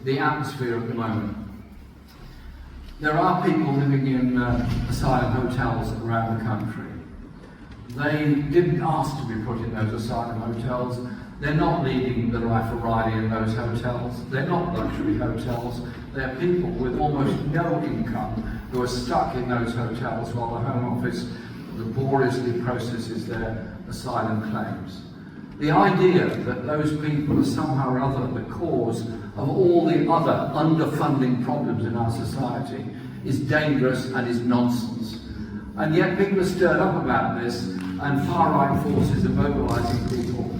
the atmosphere at the moment. There are people living in asylum hotels around the country. They didn't ask to be put in those asylum hotels. They're not leading the life of Riley in those hotels. They're not luxury hotels. They're people with almost no income who are stuck in those hotels while the Home Office laboriously processes their asylum claims. The idea that those people are somehow or other the cause of all the other underfunding problems in our society is dangerous and is nonsense. And yet people are stirred up about this, and far-right forces are mobilising people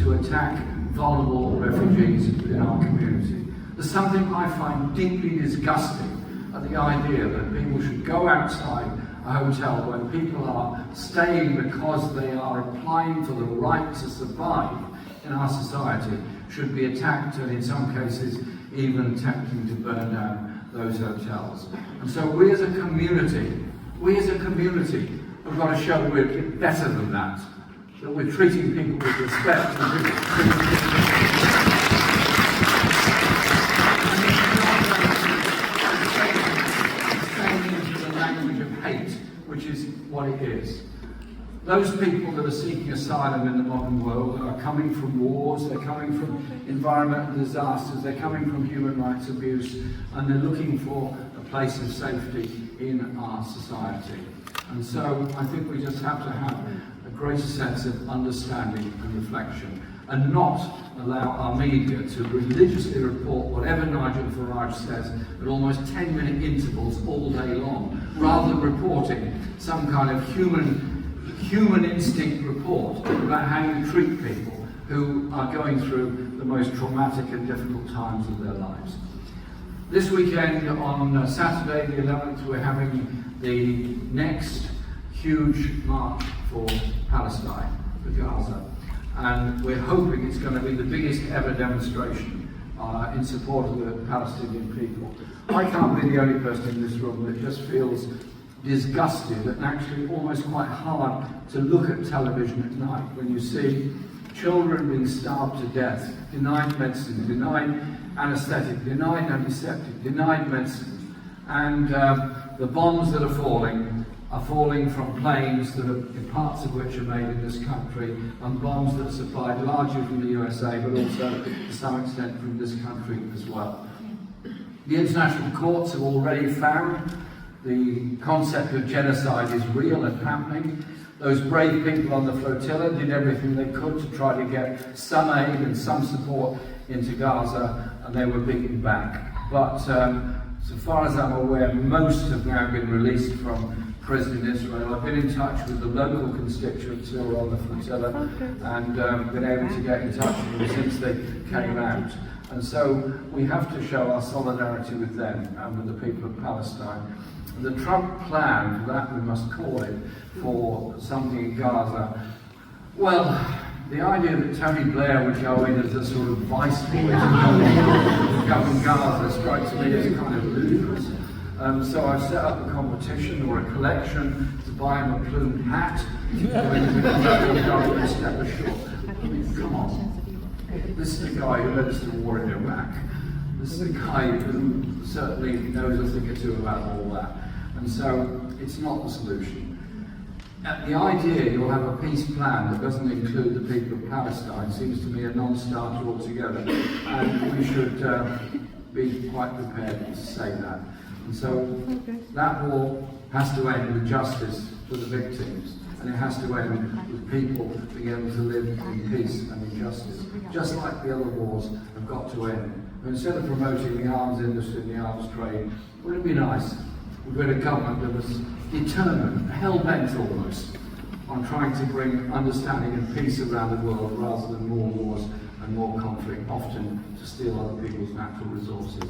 to attack vulnerable refugees in our community. There's something I find deeply disgusting at the idea that people should go outside a hotel where people are staying because they are applying for the right to survive in our society, should be attacked and in some cases even attempting to burn down those hotels. And so we as a community have got to show we're better than that we're treating people with respect and the language of hate, which is what it is. Those people that are seeking asylum in the modern world are coming from wars, they're coming from environmental disasters, they're coming from human rights abuse, and they're looking for a place of safety in our society. And so I think we just have to have a greater sense of understanding and reflection, and not allow our media to religiously report whatever Nigel Farage says at almost 10-minute intervals all day long, rather than reporting some kind of human instinct report about how you treat people who are going through the most traumatic and difficult times of their lives. This weekend, on Saturday the 11th, we're having the next huge march for Palestine, for Gaza, and we're hoping it's going to be the biggest ever demonstration in support of the Palestinian people. I can't be the only person in this room that just feels disgusted and actually almost quite hard to look at television at night when you see children being starved to death, denied medicine, denied anaesthetic, denied antiseptic, denied medicine, and the bombs that are falling from planes that are, parts of which are made in this country, and bombs that are supplied largely from the USA, but also to some extent from this country as well. The international courts have already found the concept of genocide is real and happening. Those brave people on the flotilla did everything they could to try to get some aid and some support into Gaza, and they were beaten back. But so far as I'm aware, most have now been released from prison in Israel. I've been in touch with the local constituents who are on the flotilla and been able to get in touch with them since they came out. And so we have to show our solidarity with them and with the people of Palestine. The Trump plan, for that we must call it, for something in Gaza, well, the idea that Tony Blair would go in as a sort of vice president to govern Gaza strikes me as kind of ludicrous. So I've set up a competition or a collection to buy him a plumed hat. Step ashore. I mean, come on. This is the guy who led us to war in Iraq. This is the guy who certainly knows a thing or two about all that. And so it's not the solution. The idea you'll have a peace plan that doesn't include the people of Palestine seems to me a non-starter altogether. And we should be quite prepared to say that. And so that war has to end with justice for the victims, and it has to end with people being able to live in peace and in justice, just like the other wars have got to end. And instead of promoting the arms industry and the arms trade, wouldn't it be nice if we had a government that was determined, hell-bent almost, on trying to bring understanding and peace around the world rather than more wars and more conflict, often to steal other people's natural resources.